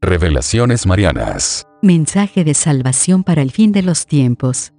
Revelaciones marianas. Mensaje de salvación para el fin de los tiempos.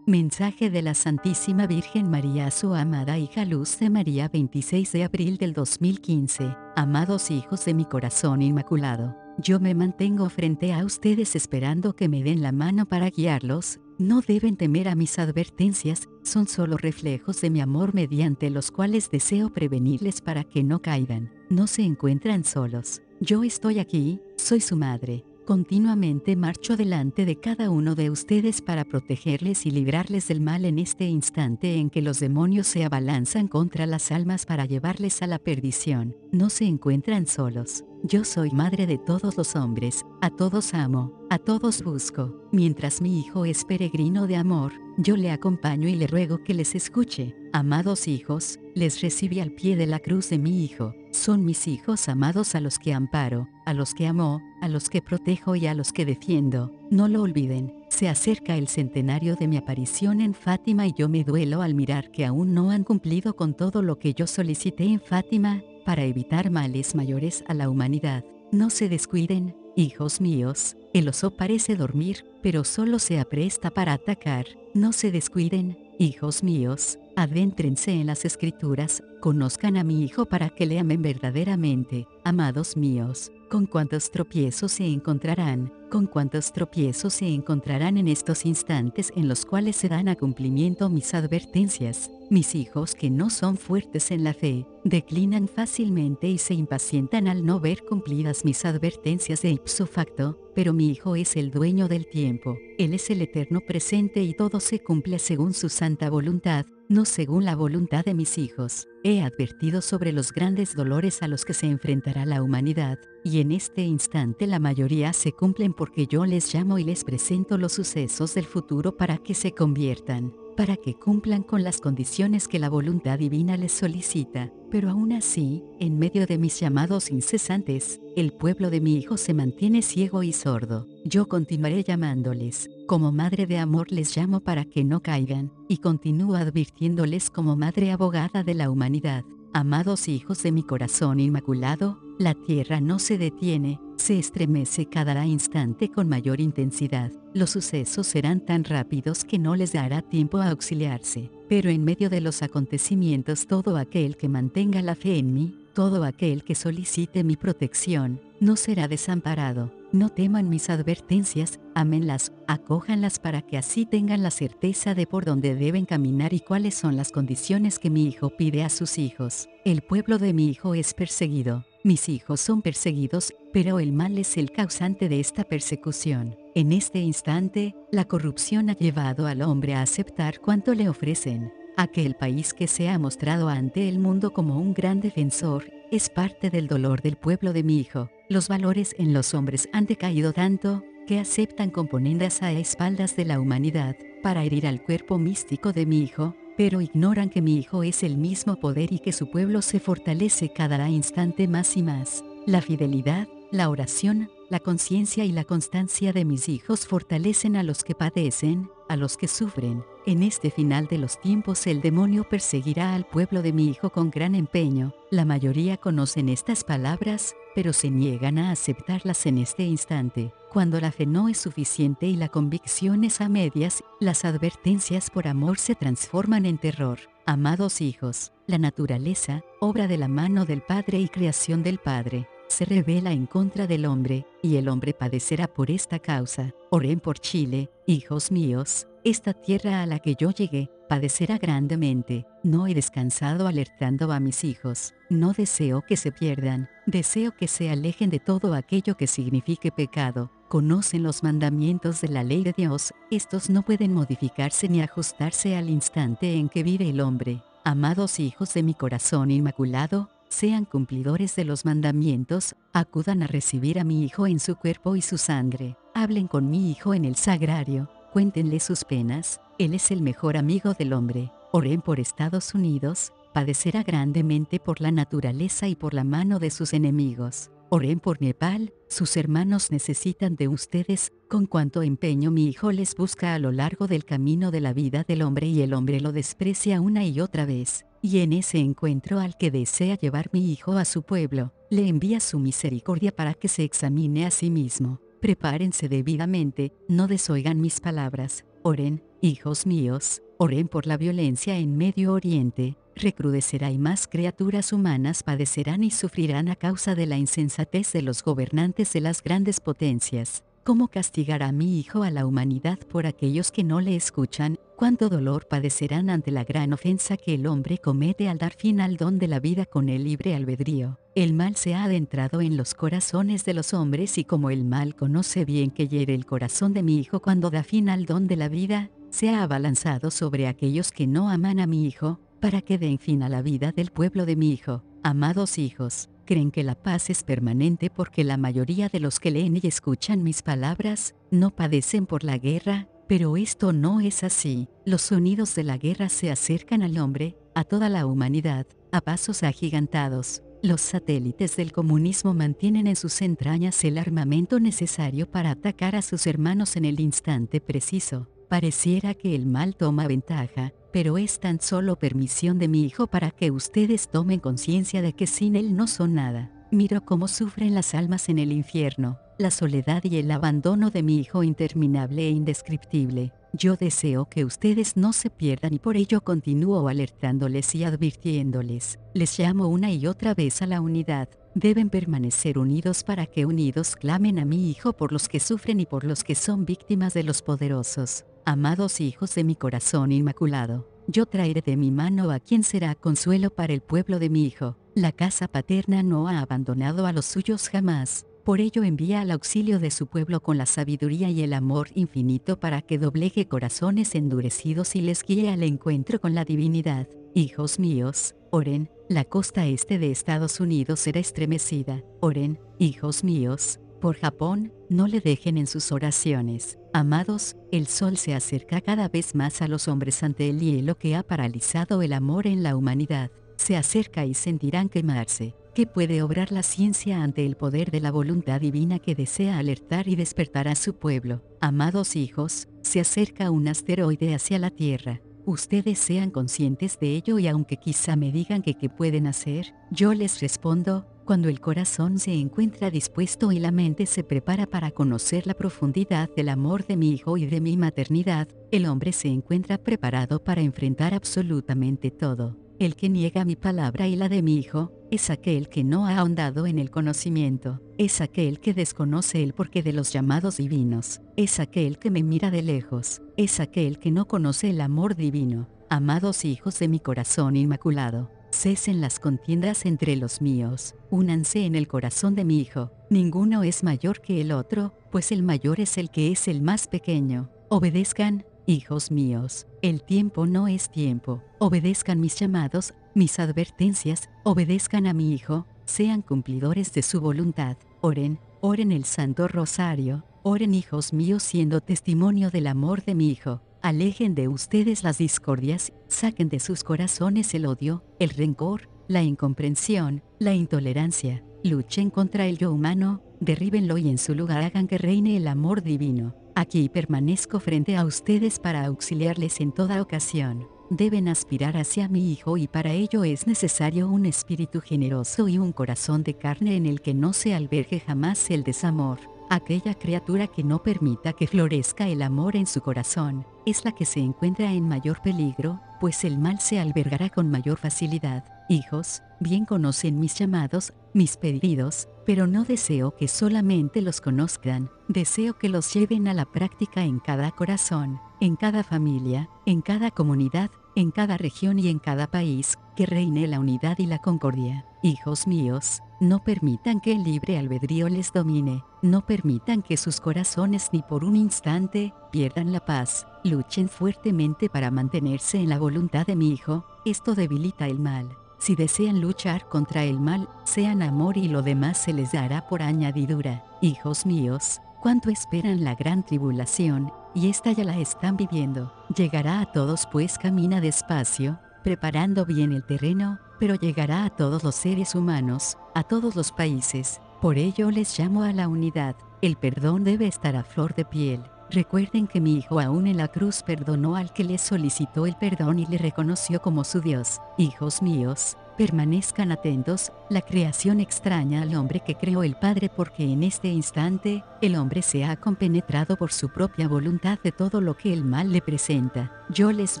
Mensaje de la Santísima Virgen María a su amada hija Luz de María, 26 de abril del 2015. Amados hijos de mi corazón inmaculado, yo me mantengo frente a ustedes esperando que me den la mano para guiarlos. No deben temer a mis advertencias, son solo reflejos de mi amor mediante los cuales deseo prevenirles para que no caigan. No se encuentran solos. Yo estoy aquí, soy su madre. Continuamente marcho delante de cada uno de ustedes para protegerles y librarles del mal en este instante en que los demonios se abalanzan contra las almas para llevarles a la perdición. No se encuentran solos. Yo soy madre de todos los hombres, a todos amo, a todos busco. Mientras mi hijo es peregrino de amor, yo le acompaño y le ruego que les escuche. Amados hijos, les recibí al pie de la cruz de mi hijo. Son mis hijos amados a los que amparo, a los que amo, a los que protejo y a los que defiendo. No lo olviden, se acerca el centenario de mi aparición en Fátima y yo me duelo al mirar que aún no han cumplido con todo lo que yo solicité en Fátima, para evitar males mayores a la humanidad. No se descuiden, hijos míos, el oso parece dormir, pero solo se apresta para atacar. No se descuiden, hijos míos, adéntrense en las Escrituras, conozcan a mi hijo para que le amen verdaderamente. Amados míos, con cuántos tropiezos se encontrarán, con cuántos tropiezos se encontrarán en estos instantes en los cuales se dan a cumplimiento mis advertencias. Mis hijos que no son fuertes en la fe, declinan fácilmente y se impacientan al no ver cumplidas mis advertencias de ipso facto, pero mi hijo es el dueño del tiempo, él es el eterno presente y todo se cumple según su santa voluntad, no según la voluntad de mis hijos. He advertido sobre los grandes dolores a los que se enfrentará la humanidad, y en este instante la mayoría se cumplen porque yo les llamo y les presento los sucesos del futuro para que se conviertan, para que cumplan con las condiciones que la voluntad divina les solicita. Pero aún así, en medio de mis llamados incesantes, el pueblo de mi hijo se mantiene ciego y sordo. Yo continuaré llamándoles. Como madre de amor les llamo para que no caigan, y continúo advirtiéndoles como madre abogada de la humanidad. Amados hijos de mi corazón inmaculado, la tierra no se detiene, se estremece cada instante con mayor intensidad. Los sucesos serán tan rápidos que no les dará tiempo a auxiliarse. Pero en medio de los acontecimientos, todo aquel que mantenga la fe en mí, todo aquel que solicite mi protección, no será desamparado. No teman mis advertencias, ámenlas, acójanlas para que así tengan la certeza de por dónde deben caminar y cuáles son las condiciones que mi hijo pide a sus hijos. El pueblo de mi hijo es perseguido. Mis hijos son perseguidos, pero el mal es el causante de esta persecución. En este instante, la corrupción ha llevado al hombre a aceptar cuanto le ofrecen. Aquel país que se ha mostrado ante el mundo como un gran defensor, es parte del dolor del pueblo de mi hijo. Los valores en los hombres han decaído tanto, que aceptan componendas a espaldas de la humanidad, para herir al cuerpo místico de mi hijo, pero ignoran que mi hijo es el mismo poder y que su pueblo se fortalece cada instante más y más. La fidelidad, la oración, la conciencia y la constancia de mis hijos fortalecen a los que padecen, a los que sufren. En este final de los tiempos el demonio perseguirá al pueblo de mi hijo con gran empeño. La mayoría conocen estas palabras, pero se niegan a aceptarlas en este instante. Cuando la fe no es suficiente y la convicción es a medias, las advertencias por amor se transforman en terror. Amados hijos, la naturaleza, obra de la mano del Padre y creación del Padre, se revela en contra del hombre, y el hombre padecerá por esta causa. Oren por Chile, hijos míos, esta tierra a la que yo llegué, padecerá grandemente. No he descansado alertando a mis hijos. No deseo que se pierdan, deseo que se alejen de todo aquello que signifique pecado. Conocen los mandamientos de la ley de Dios, estos no pueden modificarse ni ajustarse al instante en que vive el hombre. Amados hijos de mi corazón inmaculado, sean cumplidores de los mandamientos, acudan a recibir a mi hijo en su cuerpo y su sangre, hablen con mi hijo en el sagrario, cuéntenle sus penas, él es el mejor amigo del hombre. Oren por Estados Unidos, padecerá grandemente por la naturaleza y por la mano de sus enemigos. Oren por Nepal, sus hermanos necesitan de ustedes, con cuánto empeño mi hijo les busca a lo largo del camino de la vida del hombre y el hombre lo desprecia una y otra vez. y en ese encuentro al que desea llevar mi hijo a su pueblo, le envía su misericordia para que se examine a sí mismo. Prepárense debidamente, no desoigan mis palabras. Oren, hijos míos, oren por la violencia en Medio Oriente. Recrudecerá y más criaturas humanas padecerán y sufrirán a causa de la insensatez de los gobernantes de las grandes potencias. ¿Cómo castigará mi hijo a la humanidad por aquellos que no le escuchan? ¿Cuánto dolor padecerán ante la gran ofensa que el hombre comete al dar fin al don de la vida con el libre albedrío? El mal se ha adentrado en los corazones de los hombres y como el mal conoce bien que hiere el corazón de mi hijo cuando da fin al don de la vida, se ha abalanzado sobre aquellos que no aman a mi hijo, para que den fin a la vida del pueblo de mi hijo. Amados hijos, creen que la paz es permanente porque la mayoría de los que leen y escuchan mis palabras, no padecen por la guerra, pero esto no es así. Los sonidos de la guerra se acercan al hombre, a toda la humanidad, a pasos agigantados. Los satélites del comunismo mantienen en sus entrañas el armamento necesario para atacar a sus hermanos en el instante preciso. Pareciera que el mal toma ventaja, pero es tan solo permisión de mi hijo para que ustedes tomen conciencia de que sin él no son nada. Miro cómo sufren las almas en el infierno, la soledad y el abandono de mi hijo interminable e indescriptible. Yo deseo que ustedes no se pierdan y por ello continúo alertándoles y advirtiéndoles. Les llamo una y otra vez a la unidad. Deben permanecer unidos para que unidos clamen a mi hijo por los que sufren y por los que son víctimas de los poderosos. Amados hijos de mi corazón inmaculado, yo traeré de mi mano a quien será consuelo para el pueblo de mi hijo. La casa paterna no ha abandonado a los suyos jamás. Por ello envía al auxilio de su pueblo con la sabiduría y el amor infinito para que doblegue corazones endurecidos y les guíe al encuentro con la divinidad. Hijos míos, oren, la costa este de Estados Unidos será estremecida. Oren, hijos míos, por Japón, no le dejen en sus oraciones. Amados, el sol se acerca cada vez más a los hombres ante el hielo que ha paralizado el amor en la humanidad. Se acerca y sentirán quemarse. ¿Qué puede obrar la ciencia ante el poder de la voluntad divina que desea alertar y despertar a su pueblo? Amados hijos, se acerca un asteroide hacia la Tierra. Ustedes sean conscientes de ello y aunque quizá me digan que qué pueden hacer, yo les respondo, cuando el corazón se encuentra dispuesto y la mente se prepara para conocer la profundidad del amor de mi hijo y de mi maternidad, el hombre se encuentra preparado para enfrentar absolutamente todo. El que niega mi palabra y la de mi hijo, es aquel que no ha ahondado en el conocimiento, es aquel que desconoce el porqué de los llamados divinos, es aquel que me mira de lejos, es aquel que no conoce el amor divino. Amados hijos de mi corazón inmaculado, cesen las contiendas entre los míos, únanse en el corazón de mi hijo, ninguno es mayor que el otro, pues el mayor es el que es el más pequeño. Obedezcan, hijos míos, el tiempo no es tiempo, obedezcan mis llamados, mis advertencias, obedezcan a mi hijo, sean cumplidores de su voluntad, oren, oren el Santo Rosario, oren hijos míos siendo testimonio del amor de mi hijo. Alejen de ustedes las discordias, saquen de sus corazones el odio, el rencor, la incomprensión, la intolerancia, luchen contra el yo humano, derríbenlo y en su lugar hagan que reine el amor divino. Aquí permanezco frente a ustedes para auxiliarles en toda ocasión. Deben aspirar hacia mi hijo y para ello es necesario un espíritu generoso y un corazón de carne en el que no se albergue jamás el desamor. Aquella criatura que no permita que florezca el amor en su corazón, es la que se encuentra en mayor peligro, pues el mal se albergará con mayor facilidad. Hijos, bien conocen mis llamados, mis pedidos, pero no deseo que solamente los conozcan, deseo que los lleven a la práctica en cada corazón, en cada familia, en cada comunidad, en cada región y en cada país, que reine la unidad y la concordia. Hijos míos, no permitan que el libre albedrío les domine, no permitan que sus corazones ni por un instante pierdan la paz, luchen fuertemente para mantenerse en la voluntad de mi hijo, esto debilita el mal. Si desean luchar contra el mal, sean amor y lo demás se les dará por añadidura. Hijos míos, cuánto esperan la gran tribulación, y esta ya la están viviendo. Llegará a todos pues camina despacio, preparando bien el terreno, pero llegará a todos los seres humanos, a todos los países. Por ello les llamo a la unidad. El perdón debe estar a flor de piel. Recuerden que mi Hijo aún en la cruz perdonó al que le solicitó el perdón y le reconoció como su Dios. Hijos míos, permanezcan atentos, la creación extraña al hombre que creó el Padre porque en este instante, el hombre se ha compenetrado por su propia voluntad de todo lo que el mal le presenta. Yo les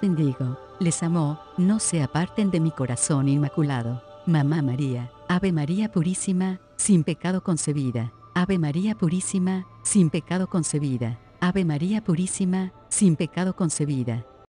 bendigo, les amo, no se aparten de mi corazón inmaculado. Mamá María, Ave María Purísima, sin pecado concebida. Ave María Purísima, sin pecado concebida. Ave María Purísima, sin pecado concebida.